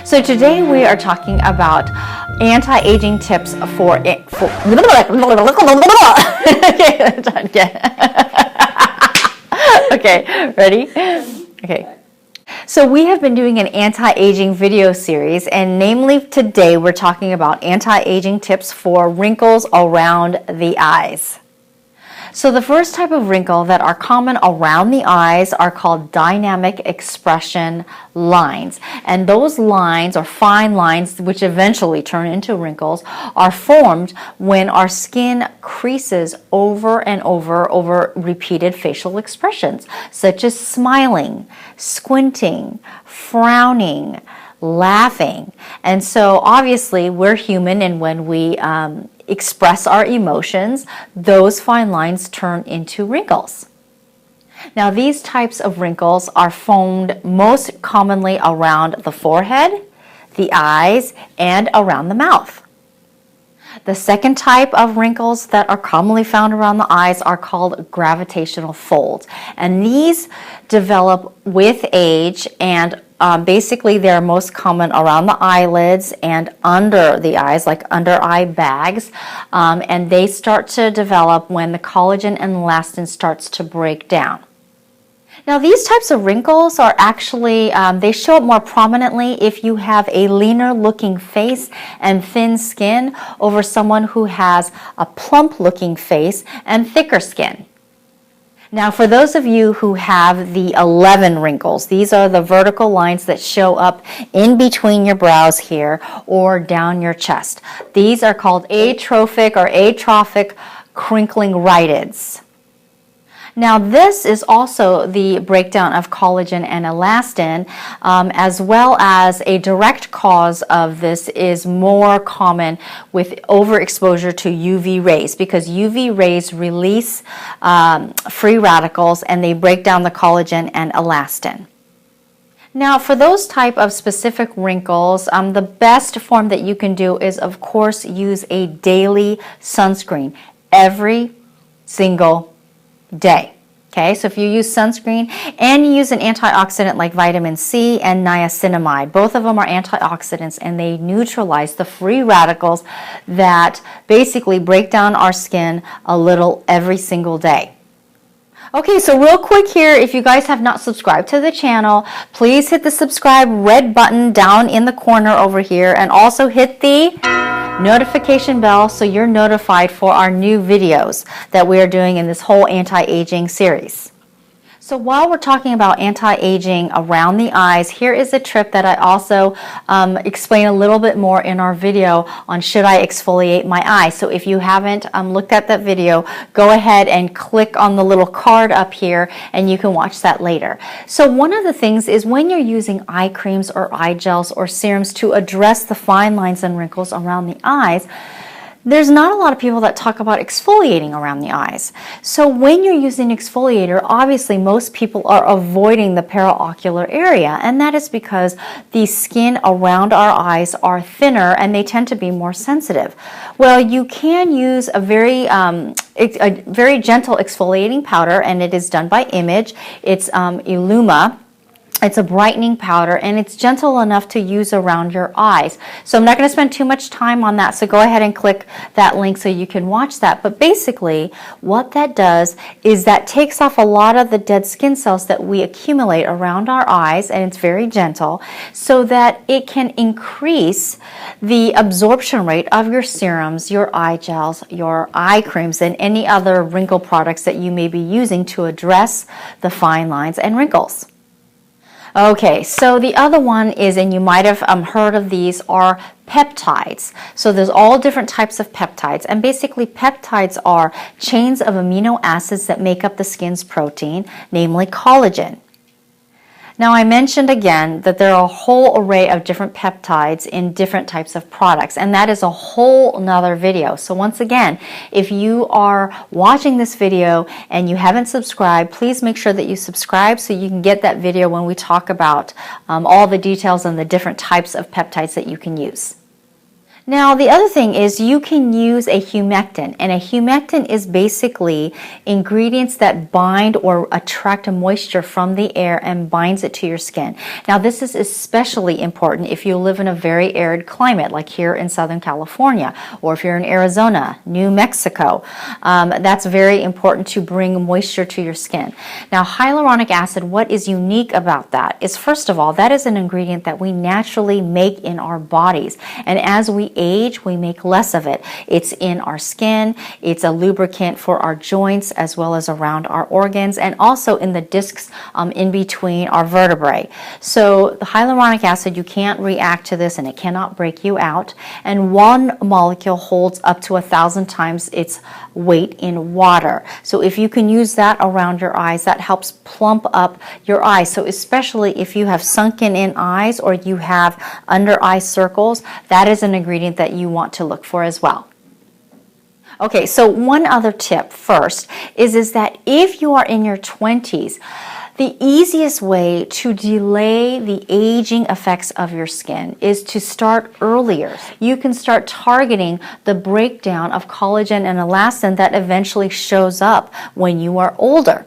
So today we are talking about anti-aging tips for okay, okay, ready? Okay. So we have been doing an anti-aging video series, and namely today we're talking about anti-aging tips for wrinkles around the eyes. So the first type of wrinkle that are common around the eyes are called dynamic expression lines. And those lines, or fine lines, which eventually turn into wrinkles, are formed when our skin creases over and over repeated facial expressions, such as smiling, squinting, frowning, laughing. And so obviously we're human, and when we express our emotions, those fine lines turn into wrinkles. Now, these types of wrinkles are formed most commonly around the forehead, the eyes, and around the mouth. The second type of wrinkles that are commonly found around the eyes are called gravitational folds, and these develop with age, and basically they're most common around the eyelids and under the eyes, like under eye bags, and they start to develop when the collagen and elastin starts to break down. Now, these types of wrinkles are actually, they show up more prominently if you have a leaner looking face and thin skin over someone who has a plump looking face and thicker skin. Now, for those of you who have the 11 wrinkles, these are the vertical lines that show up in between your brows here or down your chest. These are called atrophic or atrophic crinkling rhytids. Now, this is also the breakdown of collagen and elastin, as well as a direct cause of this is more common with overexposure to UV rays, because UV rays release free radicals and they break down the collagen and elastin. Now, for those type of specific wrinkles, the best form that you can do is, of course, use a daily sunscreen every single day. Okay, so if you use sunscreen and you use an antioxidant like vitamin C and niacinamide, both of them are antioxidants, and they neutralize the free radicals that basically break down our skin a little every single day. Okay, so real quick here, if you guys have not subscribed to the channel, please hit the subscribe red button down in the corner over here, and also hit the notification bell so you're notified for our new videos that we are doing in this whole anti-aging series. So while we're talking about anti-aging around the eyes, here is a tip that I also explain a little bit more in our video on should I exfoliate my eyes. So if you haven't looked at that video, go ahead and click on the little card up here and you can watch that later. So one of the things is when you're using eye creams or eye gels or serums to address the fine lines and wrinkles around the eyes, there's not a lot of people that talk about exfoliating around the eyes. So when you're using exfoliator, obviously most people are avoiding the periocular area, and that is because the skin around our eyes are thinner and they tend to be more sensitive. Well, you can use a very gentle exfoliating powder, and it is done by Image. It's Illuma. It's a brightening powder, and it's gentle enough to use around your eyes. So I'm not going to spend too much time on that, so go ahead and click that link so you can watch that. But basically, what that does is that takes off a lot of the dead skin cells that we accumulate around our eyes, and it's very gentle, so that it can increase the absorption rate of your serums, your eye gels, your eye creams, and any other wrinkle products that you may be using to address the fine lines and wrinkles. Okay, so the other one is, and you might have heard of these, are peptides. So there's all different types of peptides, and basically peptides are chains of amino acids that make up the skin's protein, namely collagen. Now, I mentioned again that there are a whole array of different peptides in different types of products, and that is a whole nother video. So once again, if you are watching this video and you haven't subscribed, please make sure that you subscribe so you can get that video when we talk about all the details and the different types of peptides that you can use. Now, the other thing is you can use a humectant, and a humectant is basically ingredients that bind or attract moisture from the air and binds it to your skin. Now, this is especially important if you live in a very arid climate, like here in Southern California, or if you're in Arizona, New Mexico. That's very important to bring moisture to your skin. Now, hyaluronic acid, what is unique about that is, first of all, that is an ingredient that we naturally make in our bodies, and as we age, we make less of it. It's in our skin, it's a lubricant for our joints as well as around our organs, and also in the discs in between our vertebrae. So the hyaluronic acid, you can't react to this and it cannot break you out, and one molecule holds up to 1,000 times its weight in water. So if you can use that around your eyes, that helps plump up your eyes. So especially if you have sunken in eyes or you have under eye circles, that is an ingredient that you want to look for as well. Okay, so one other tip first is that if you are in your 20s, the easiest way to delay the aging effects of your skin is to start earlier. You can start targeting the breakdown of collagen and elastin that eventually shows up when you are older.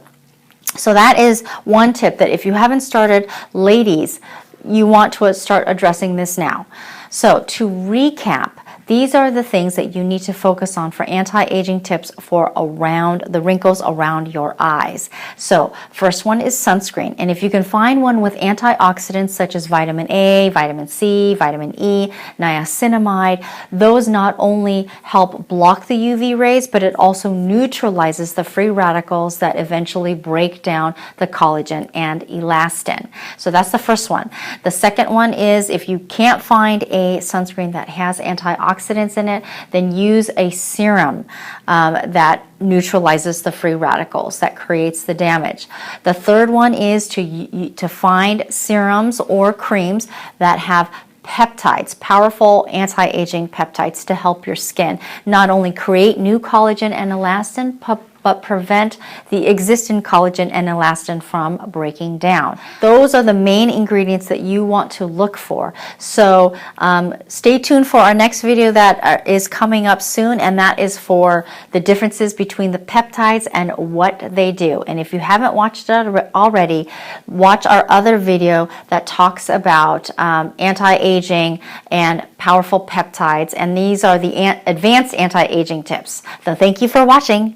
So that is one tip, that if you haven't started, ladies, you want to start addressing this now. So to recap, these are the things that you need to focus on for anti-aging tips for around the wrinkles around your eyes. So first one is sunscreen, and if you can find one with antioxidants such as vitamin A, vitamin C, vitamin E, niacinamide, those not only help block the UV rays, but it also neutralizes the free radicals that eventually break down the collagen and elastin. So that's the first one. The second one is, if you can't find a sunscreen that has antioxidants in it, then use a serum that neutralizes the free radicals that creates the damage. The third one is to find serums or creams that have peptides, powerful anti-aging peptides, to help your skin not only create new collagen and elastin, but prevent the existing collagen and elastin from breaking down. Those are the main ingredients that you want to look for. So stay tuned for our next video that is coming up soon, and that is for the differences between the peptides and what they do. And if you haven't watched it already, watch our other video that talks about anti-aging and powerful peptides, and these are the advanced anti-aging tips. So thank you for watching.